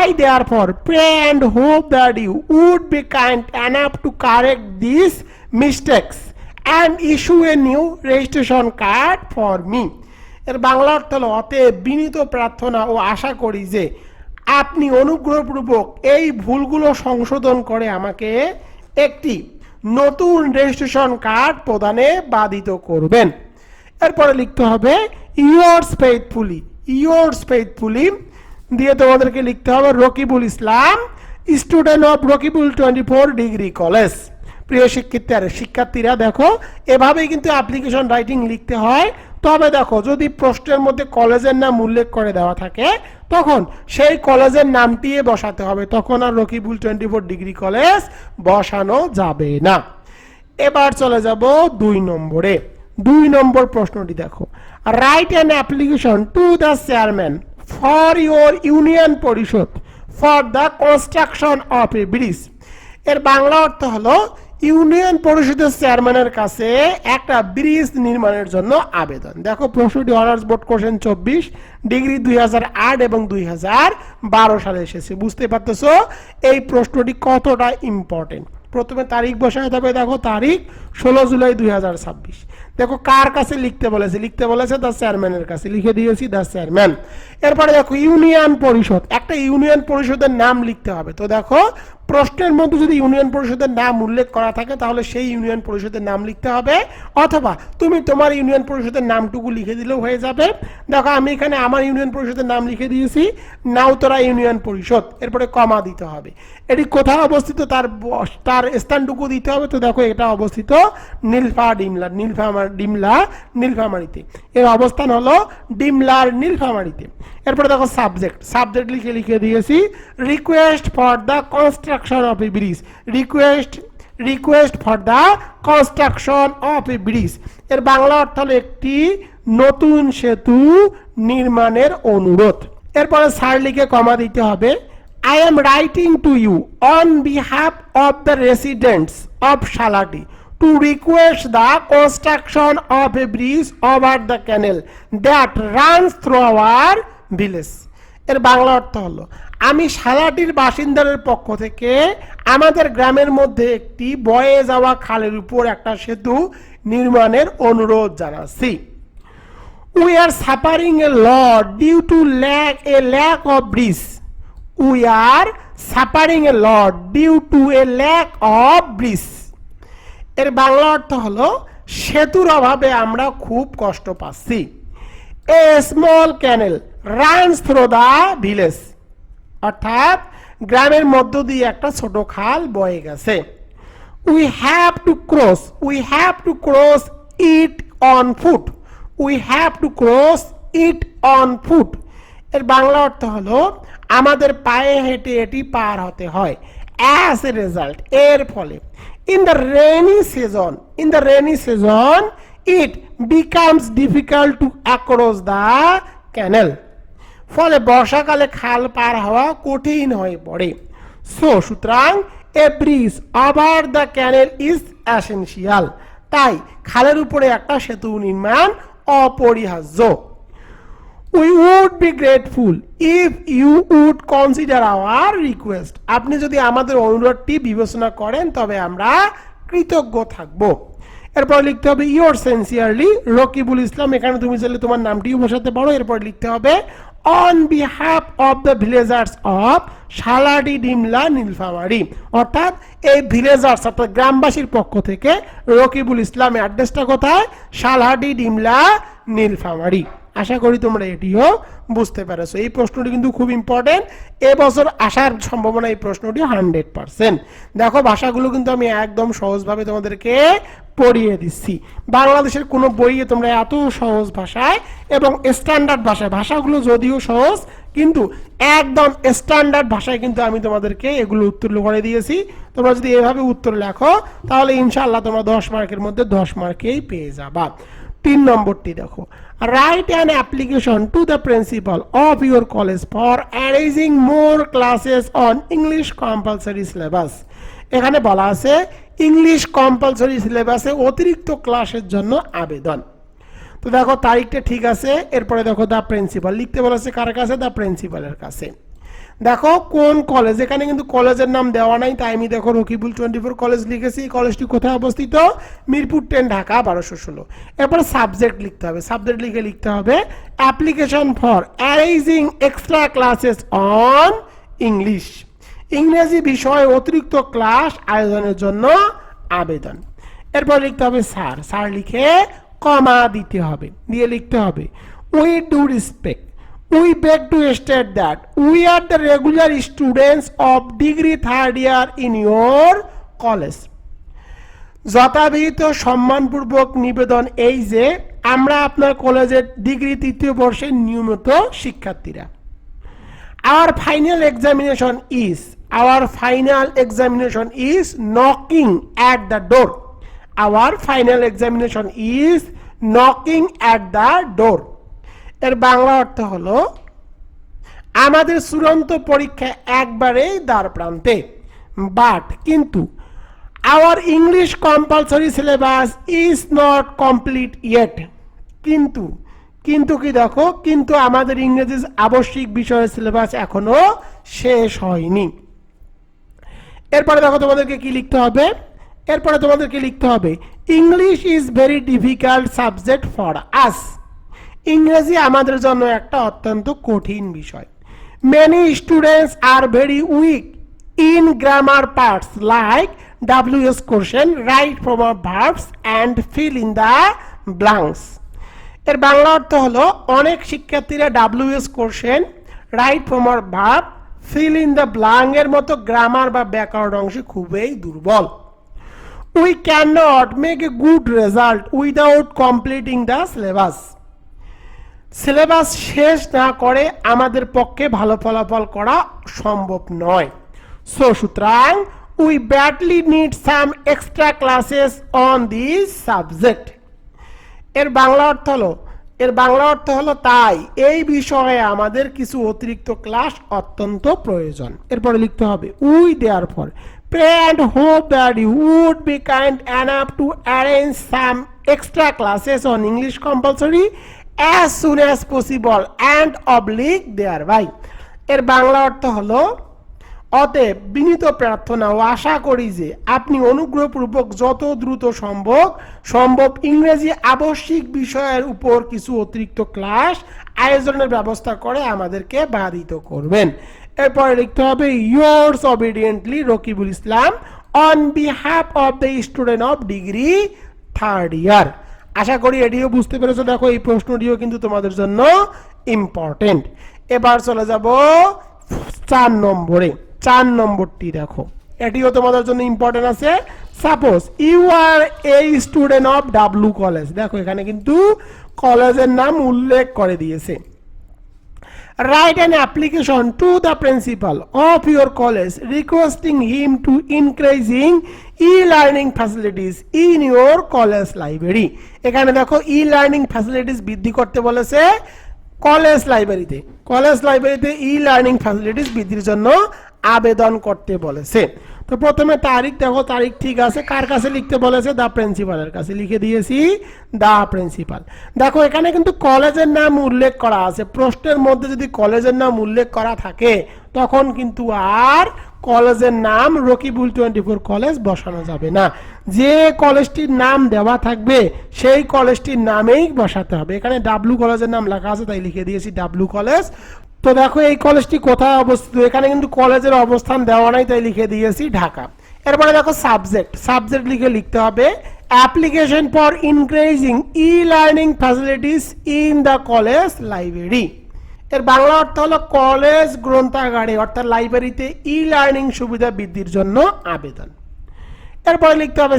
I therefore pray and hope that you would be kind enough to correct these mistakes and issue a new registration card for me। এর বাংলা অর্থ হলো অতএব বিনীত প্রার্থনা ও আশা করি যে আপনি অনুগ্রহপূর্বক এই ভুলগুলো সংশোধন করে আমাকে একটি নতুন রেজিস্ট্রেশন কার্ড প্রদানে বাধিত করবেন। এরপরে লিখতে হবে yours faithfully দিয়ে তোমাদেরকে লিখতে হবে Rakibul Islam, student of Rakibul 24 degree college. প্রিয় শিক্ষার্থীরা দেখো এভাবেই কিন্তু অ্যাপ্লিকেশন রাইটিং লিখতে হয়। তবে দেখো যদি প্রশ্নের মধ্যে কলেজের নাম উল্লেখ করে দেওয়া থাকে তখন সেই কলেজের নামটি বসাতে হবে, তখন আর রকিবুল 24 ডিগ্রি কলেজ বসানো যাবে না। এবার চলে যাব 2 নম্বরে। 2 নম্বর প্রশ্নটি দেখো, right an application to the chairman for your union পরিষদ for the construction of a bridge। এর বাংলা অর্থ হলো ইউনিয়ন পরিষদের চেয়ারম্যানের কাছে একটা ব্রিজ নির্মাণের জন্য আবেদন। দেখো প্রশ্নটি অনার্স বোর্ড কোশ্চেন 24 ডিগ্রি 2008 এবং 2012 সালে এসেছে। বুঝতে পারতেছো এই প্রশ্নটি কতটা ইম্পর্টেন্ট। প্রথমে তারিখ বসাতে হবে, দেখো তারিখ 16 জুলাই 2026। দেখো কার কাছে লিখতে বলেছে, দ্য চেয়ারম্যানের কাছে, লিখে দিয়েছি দ্য চেয়ারম্যান। এরপরে দেখো ইউনিয়ন পরিষদ, একটা ইউনিয়ন পরিষদের নাম লিখতে হবে। তো দেখো প্রশ্নের মধ্যে যদি ইউনিয়ন পরিষদের নাম উল্লেখ করা থাকে তাহলে সেই ইউনিয়ন পরিষদের নাম লিখতে হবে, অথবা তুমি তোমার ইউনিয়ন পরিষদের নামটুকু লিখে দিলেও হয়ে যাবে। দেখো আমি এখানে আমার ইউনিয়ন পরিষদের নাম লিখে দিয়েছি নাউতরা ইউনিয়ন পরিষদ। এরপরে কমা দিতে হবে, এটি কোথায় অবস্থিত তার স্থানটুকু দিতে হবে। তো দেখো এটা অবস্থিত নীলফামারীতে। এর অবস্থান হলো ডিমলার নীলফামারীতে। এরপরে দেখো সাবজেক্ট লিখে দিয়েছি request for the construction of a bridge, request for the construction of a bridge. এর বাংলা অর্থ হলো একটি নতুন সেতু নির্মাণের অনুরোধ। এরপরে স্যার লিখে কমা দিতে হবে। I am writing to you on behalf of the residents of Shalati to request the construction of a bridge over the canal that runs through our village। এর বাংলা অর্থ হলো আমি শালাটির বাসিন্দাদের পক্ষ থেকে আমাদের গ্রামের মধ্যে একটি বয়ে যাওয়া খালের উপর একটা সেতু নির্মাণের অনুরোধ জানাচ্ছি। We are suffering a lot due to lack of bridge. We are suffering a lot due to a lack of bridge। এর বাংলা অর্থ হলো সেতুর অভাবে আমরা খুব কষ্ট পাচ্ছি। A small canal runs through the village। অর্থাৎ গ্রামের মধ্য দিয়ে একটা ছোট খাল বয়ে গেছে। We have to cross it on foot। We have to cross it on foot। এর বাংলা অর্থ হলো আমাদের পায়ে হেঁটে এটি পার হতে হয়। As a result, এর ফলে in the rainy season it becomes difficult to across the canal. ফলে বর্ষাকালে খাল পার হওয়া কঠিন হয়ে পড়ে। সো সুতরাং a bridge over the canal is essential. তাই খালের উপরে একটা সেতু নির্মাণ অপরিহার্য। We would be grateful if you would consider our request. আপনি যদি আমাদের অনুরোধটি বিবেচনা করেন তবে আমরা কৃতজ্ঞ থাকব। এরপর লিখতে হবে ইয়োর সিনসিয়ারলি রকিবুল ইসলাম। এখানে তুমি চাইলে তোমার নামটিও বসাতে পারো। এরপর লিখতে হবে on behalf of the villagers of Saladi Dimla Nilphamari, অর্থাৎ এই ভিলেজার্স অর্থাৎ গ্রামবাসীর পক্ষ থেকে রকিবুল ইসলাম। অ্যাড্রেসটা কোথায়? সালাডি ডিমলা নীলফামারী। আশা করি তোমরা এটিও বুঝতে পেরেছো। এই প্রশ্নটি কিন্তু খুব ইম্পর্টেন্ট, এবছর আসার সম্ভাবনা এই প্রশ্নটি 100%। দেখো ভাষাগুলো কিন্তু আমি একদম সহজভাবে তোমাদেরকে পড়িয়ে দিচ্ছি। বাংলাদেশের কোনো বইয়ে তোমরা এত সহজ ভাষায় এবং স্ট্যান্ডার্ড ভাষায়, ভাষাগুলো যদিও সহজ কিন্তু একদম স্ট্যান্ডার্ড ভাষায় কিন্তু আমি তোমাদেরকে এগুলো উত্তর করে দিয়েছি। তোমরা যদি এভাবে উত্তর লেখো তাহলে ইনশাআল্লাহ তোমরা 10 মার্কের মধ্যে 10 মার্কেই পেয়ে যাবা। 3 নম্বরটি দেখো, write an application to the principal of your college for arranging more classes on English compulsory syllabus. এখানে বলা আছে ইংলিশ কম্পালসরি সিলেবাসে অতিরিক্ত ক্লাসের জন্য আবেদন। তো দেখো তারিখটা ঠিক আছে। এরপরে দেখো দা প্রিন্সিপাল লিখতে বলেছে কার কাছে? দা প্রিন্সিপালের কাছে। দেখো কোন কলেজ, এখানে কিন্তু কলেজের নাম দেওয়া নাই, তাই আমি দেখো রকিবুল 24 কলেজ লিখেছি। কলেজটি কোথায় অবস্থিত? মিরপুর 10 ঢাকা 1216। এরপরে সাবজেক্ট লিখতে হবে। সাবজেক্ট লিখতে হবে application for arranging extra classes on English, ইংরেজি বিষয়ে অতিরিক্ত ক্লাস আয়োজনের জন্য আবেদন। এরপর লিখতে হবে স্যার, স্যার লিখে কমা দিতে হবে, দিয়ে লিখতে হবে we do respect, we beg to state that we are the regular students of degree 3rd year in your college. যথাবিহিত সম্মানপূর্বক নিবেদন এই যে আমরা আপনার কলেজের ডিগ্রি 3য় বর্ষের নিয়মিত শিক্ষার্থীরা। Our final examination is knocking at the door. Our final examination is knocking at the door. এর বাংলা অর্থ হলো আমাদের চূড়ান্ত পরীক্ষা একবারেই দ্বার প্রান্তে। বাট কিন্তু our English compulsory syllabus is not complete yet. কিন্তু কি দেখো, কিন্তু আমাদের ইংরেজি আবশ্যিক বিষয়ের সিলেবাস এখনো শেষ হয়নি। এরপরে দেখো তোমাদেরকে কি লিখতে হবে? এরপরে তোমাদেরকে লিখতে হবে English is very difficult subject for us. ইংরেজি আমাদের জন্য একটা অত্যন্ত কঠিন বিষয়। Many students are very weak in grammar parts like WS question, right form of verbs and fill in the blanks. এর বাংলা অর্থ হলো অনেক শিক্ষার্থীরা WS question, right form of verb, fill in the blank এর মতো গ্রামার বা ব্যাকরণ অংশে খুবই দুর্বল। We can not make a good result without completing the syllabus. Syllabus শেষ না করে আমাদের পক্ষে ভালো ফলাফল করা সম্ভব নয়। সো সুতরাং we badly need some extra classes on this subject. এর বাংলা অর্থ হলো তাই এই বিষয়ে আমাদের কিছু অতিরিক্ত ক্লাস অত্যন্ত প্রয়োজন। এরপরে লিখতে হবে we therefore pray and hope that you would be kind enough to arrange some extra classes on English compulsory as soon as possible and oblique thereby। এর বাংলা অর্থ হলো অতএব বিনীত প্রার্থনা ও আশা করি যে আপনি অনুগ্রহপূর্বক যত দ্রুত সম্ভব ইংরেজি আবশ্যিক বিষয়ের উপর কিছু অতিরিক্ত ক্লাস আয়োজনের ব্যবস্থা করে আমাদেরকে বাধিত করবেন। এরপরে লিখতে হবে yours obediently Rakibul Islam on behalf of the student of degree 3rd year। আশা করি এটিও বুঝতে পেরেছো। দেখো এই প্রশ্নটিও কিন্তু তোমাদের জন্য ইম্পর্টেন্ট। এবার চলে যাব 4 নম্বরে। 4 নম্বরটি দেখো, এটিও তোমাদের জন্য ইম্পর্টেন্ট আছে। Suppose you are a student of W college. দেখো এখানে কিন্তু কলেজের নাম উল্লেখ করে দিয়েছে। write an application to the principal of your college requesting him to increasing e-learning facilities in your college library. এখানে দেখো e-learning facilities বৃদ্ধি করতে বলেছে কলেজ লাইব্রেরিতে e-learning facilities বৃদ্ধির জন্য আবেদন করতে বলেছে। তো প্রথমে তারিখ দেখো, তারিখ ঠিক আছে, কার কাছে লিখতে বলেছে? দা প্রিন্সিপালের কাছে লিখে দিয়েছি দা প্রিন্সিপাল। দেখো এখানে কিন্তু কলেজের নাম উল্লেখ করা আছে, প্রশ্নের মধ্যে যদি কলেজের নাম উল্লেখ করা থাকে তখন কিন্তু আর কলেজের নাম রকিবুল 24 কলেজ বসানো যাবে না। যে কলেজটির নাম দেওয়া থাকবে সেই কলেজটির নামেই বসাতে হবে। এখানে ডাব্লু কলেজের নাম লেখা আছে তাই লিখে দিয়েছি ডাব্লু কলেজ। তো দেখো এই কলেজটি কোথায় অবস্থিত, এখানে কিন্তু কলেজের অবস্থান দেওয়া নাই তাই লিখে দিয়েছি ঢাকা। এরপরে দেখো সাবজেক্ট লিখতে হবে application for increasing e-learning facilities in the college library. এর বাংলা অর্থ হলো কলেজ গ্রন্থাগারে অর্থাৎ লাইব্রেরিতে ই-লার্নিং সুবিধা বৃদ্ধির জন্য আবেদন। এরপরে লিখতে হবে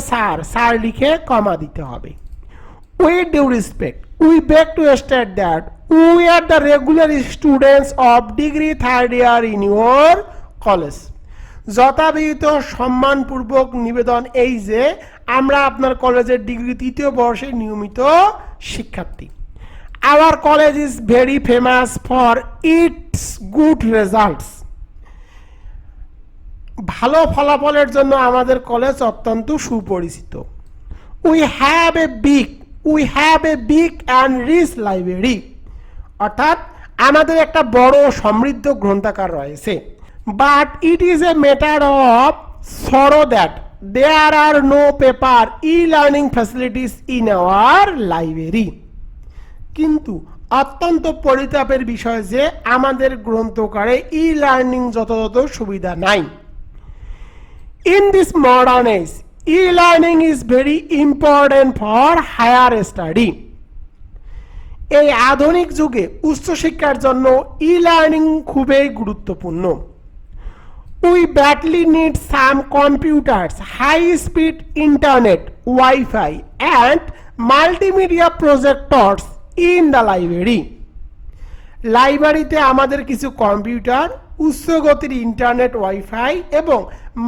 স্যার লিখে কমা দিতে হবে। With due respect, we beg to state that we are the regular students of degree 3rd year in your college. যথাবিহিত সম্মানপূর্বক নিবেদন এই যে আমরা আপনার কলেজের ডিগ্রি 3য় বর্ষের নিয়মিত শিক্ষার্থী। Our college is very famous for its good results. ভালো ফলাফলের জন্য আমাদের কলেজ অত্যন্ত সুপরিচিত। We have a big and rich library. অর্থাৎ আমাদের একটা বড় সমৃদ্ধ গ্রন্থাগার রয়েছে। But it is a matter of sorrow that there are no paper e-learning facilities in our library. কিন্তু অত্যন্ত পরিতাপের বিষয় যে আমাদের গ্রন্থাগারে ই-লার্নিং যথাযথ সুবিধা নাই। In this modern age, e-learning is very important for higher study. এই আধুনিক যুগে উচ্চশিক্ষার জন্য ই-লার্নিং খুবই গুরুত্বপূর্ণ। We badly need some computers, high speed internet, Wi-Fi and multimedia projectors in the library. লাইব্রেরিতে আমাদের কিছু কম্পিউটার, উচ্চগতির ইন্টারনেট, ওয়াইফাই এবং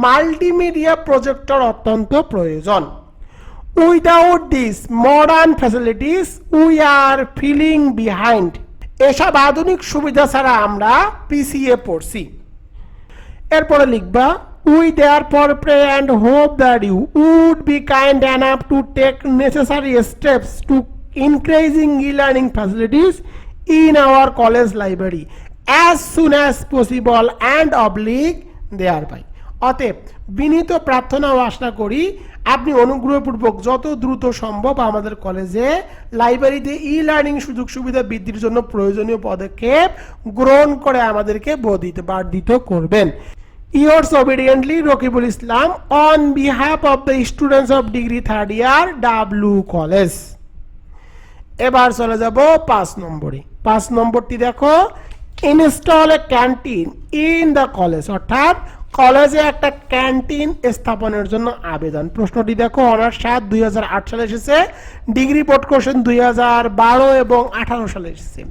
মাল্টিমিডিয়া প্রজেক্টর অত্যন্ত প্রয়োজন। Without this modern facilities we are feeling behind. এসব আধুনিক সুবিধা ছাড়া আমরা পিছিয়ে পড়ছি। এরপরে লিখবা we therefore pray and hope that you would be kind enough to take necessary steps to increasing e-learning facilities in our college library as soon as possible and oblique thereby. অতএব বিনীত প্রার্থনা ও আশা করি আপনি অনুগ্রহপূর্বক যত দ্রুত সম্ভব আমাদের কলেজে লাইব্রেরিতে ই-লার্নিং সুযোগ সুবিধা বৃদ্ধির জন্য প্রয়োজনীয় পদক্ষেপ গ্রহণ করে আমাদেরকে বার্ধিত করবেন। Yours obediently, Rokibul Islam, on behalf of the students of degree 3rd year, W College. এবার চলে যাব 5 নম্বরে। 5 নম্বরটি দেখো install A canteen in the college, অর্থাৎ কলেজে একটা ক্যান্টিন স্থাপনের জন্য আবেদন। প্রশ্নটি দেখো অনার্স 7 2008 সালে এসেছে, ডিগ্রি বোর্ড কোশ্চেন 2012 এবং 18 সালে এসেছে।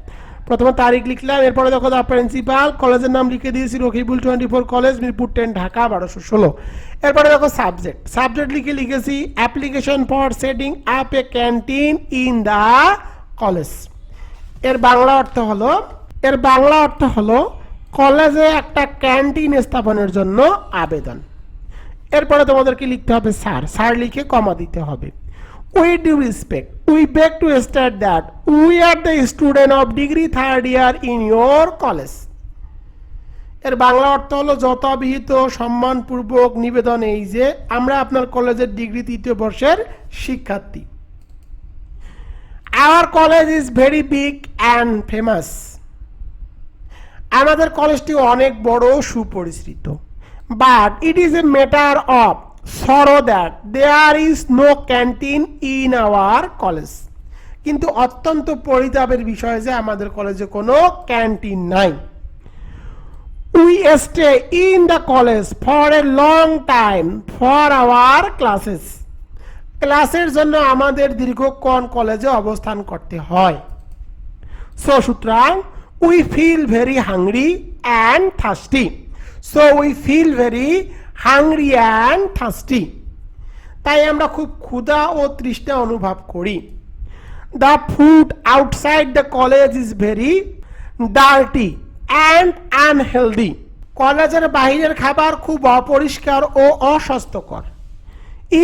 প্রথমে তারিখ লিখলাম, এরপরে দেখো দা প্রিন্সিপাল, কলেজের নাম লিখে দিয়েছি রকিবুল 24 কলেজ, মিরপুর 10 ঢাকা 1216। এরপরে দেখো সাবজেক্ট লিখেছি application for setting up a canteen in the college. এর বাংলা অর্থ হলো কলেজে একটা ক্যান্টিন স্থাপনের জন্য আবেদন। এরপরে তোমাদেরকে লিখতে হবে স্যার লিখে কমা দিতে হবে। With due respect, we beg to state that we are the student of degree 3rd year in your college. এর বাংলা অর্থ হলো যথাবিহিত সম্মানপূর্বক নিবেদন এই যে আমরা আপনার কলেজের ডিগ্রি 3য় বর্ষের শিক্ষার্থী। Our college is very big and famous. আমাদের কলেজটি অনেক বড় সুপরিচিত। But it is a matter of sorrow that there is no canteen in our college. কিন্তু অত্যন্ত পরিতাপের বিষয় যে আমাদের কলেজে কোনো ক্যান্টিন নাই। We stay in the college for a long time for our classes. ক্লাসের জন্য আমাদের দীর্ঘক্ষণ কলেজে অবস্থান করতে হয়। So সুতরাং we feel very hungry and thirsty. So we feel very hungry and thirsty, তাই আমরা খুব ক্ষুধা ও তৃষ্ণা অনুভব করি। The food outside the college is very dirty and unhealthy. কলেজের বাহিরের খাবার খুব অপরিষ্কার ও অস্বাস্থ্যকর।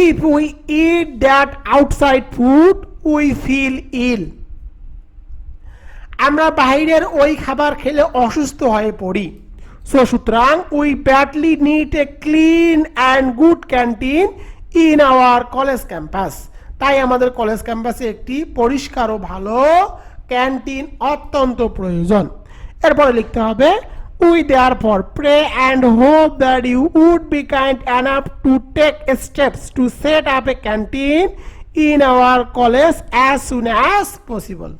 If we eat that outside food we feel ill. আমরা বাহিরের ওই খাবার খেলে অসুস্থ হয়ে পড়ি। সো সুতরাং we badly need a clean and good canteen in our college campus. তাই আমাদের কলেজ ক্যাম্পাসে একটি পরিষ্কার ও ভালো ক্যান্টিন অত্যন্ত প্রয়োজন। এরপরে লিখতে হবে we therefore pray and hope that you would be kind enough to take steps to set up a canteen in our college as soon as possible.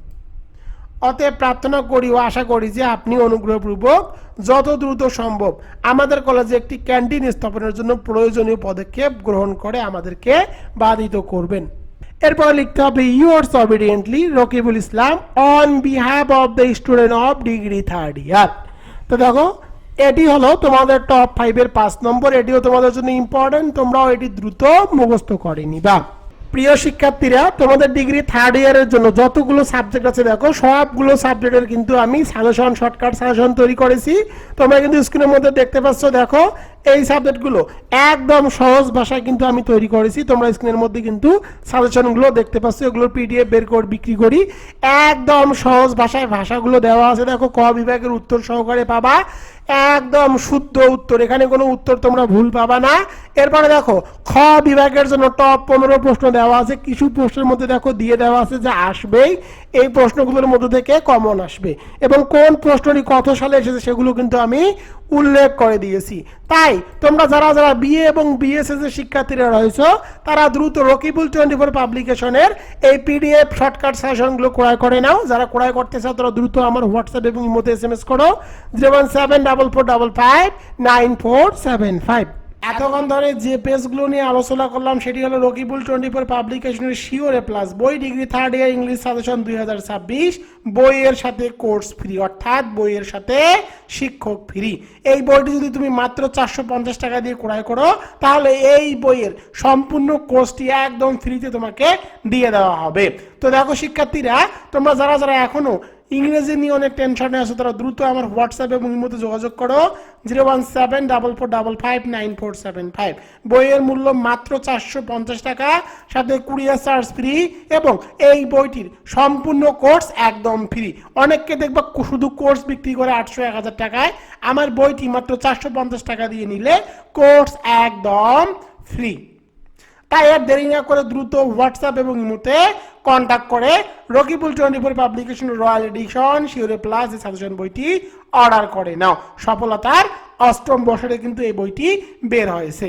অতএব প্রার্থনা করি ও আশা করি যে আপনি অনুগ্রহপূর্বক যত দ্রুত সম্ভব আমাদের কলেজে একটি ক্যান্টিন স্থাপনের জন্য প্রয়োজনীয় পদক্ষেপ গ্রহণ করে আমাদেরকে বাধিত করবেন। এরপর লিখতে হবে yours obediently Rakibul Islam on behalf of the student of degree third ইয়ার। তো দেখো এটি হলো তোমাদের টপ 5-এর 5 নম্বর। এটিও তোমাদের জন্য ইম্পর্টেন্ট, তোমরাও এটি দ্রুত মুখস্থ করে নিবা। প্রিয় শিক্ষার্থীরা, তোমাদের ডিগ্রি থার্ড ইয়ারের জন্য যতগুলো সাবজেক্ট আছে দেখো সবগুলো সাবজেক্টের কিন্তু আমি সাজেশন, শর্টকাট সাজেশন তৈরি করেছি। তোমরা কিন্তু স্ক্রিনের মধ্যে দেখতে পাচ্ছ, দেখো এই সাবজেক্টগুলো একদম সহজ ভাষায় কিন্তু আমি তৈরি করেছি। তোমরা স্ক্রিনের মধ্যে কিন্তু সাজেশনগুলো দেখতে পাচ্ছ, এগুলোর পিডিএফ বের করে বিক্রি করি। একদম সহজ ভাষায় ভাষাগুলো দেওয়া আছে, দেখো ক বিভাগের উত্তর সহকারে পাবা, একদম শুদ্ধ উত্তর, এখানে কোনো উত্তর তোমরা ভুল পাবা না। এরপরে দেখো খ বিভাগের জন্য টপ 15 প্রশ্ন দেওয়া আছে, কিছু প্রশ্নের মধ্যে দেখো দিয়ে দেওয়া আছে যে আসবেই, এই প্রশ্নগুলোর মধ্যে থেকে কমন আসবে এবং কোন প্রশ্নটি কত সালে এসেছে সেগুলো কিন্তু আমি উল্লেখ করে দিয়েছি। তাই তোমরা যারা যারা বিএ এবং বিএসএস এর শিক্ষার্থীরা রয়েছে তারা দ্রুত রকিবুল 24 পাবলিকেশনের এই পিডিএফ শর্টকাট সাজেশনগুলো ক্রয় করে নাও। যারা ক্রয় করতে চাও তারা দ্রুত আমার হোয়াটসঅ্যাপ এবং ইমোতে এসএমএস করো 01744559475। এতক্ষণ ধরে যে পেজগুলো নিয়ে আলোচনা করলাম সেটি হলো রকিবুল 24 পাবলিকেশনের শিওর এ প্লাস বই, degree third year English suggestion 2026, বইয়ের সাথে কোর্স ফ্রি, অর্থাৎ বইয়ের সাথে শিক্ষক ফ্রি। এই বইটি যদি তুমি মাত্র 450 টাকা দিয়ে ক্রয় করো তাহলে এই বইয়ের সম্পূর্ণ কোর্সটি একদম ফ্রিতে তোমাকে দিয়ে দেওয়া হবে। তো দেখো শিক্ষার্থীরা, তোমরা যারা যারা এখনো ইংরেজি নিয়ে অনেক টেনশনে আছো তারা দ্রুত আমার হোয়াটসঅ্যাপ এবং ইমোতে যোগাযোগ করো 01744559475। বইয়ের মূল্য মাত্র 450 টাকা, সাথে কুরিয়ার চার্জ ফ্রি এবং এই বইটির সম্পূর্ণ কোর্স একদম ফ্রি। অনেককে দেখবা শুধু কোর্স বিক্রি করে 800-1000 টাকায়, আমার বইটি মাত্র 450 টাকা দিয়ে নিলে কোর্স একদম ফ্রি। তাই আর দেরি না করে দ্রুত হোয়াটসঅ্যাপ এবং ইমোতে কন্ট্যাক্ট করে Rakibul 24 publication royal edition sure A plus এই সাজেশন বইটি অর্ডার করে নাও। সফলতার 8ম বছরে কিন্তু এই বইটি বের হয়েছে।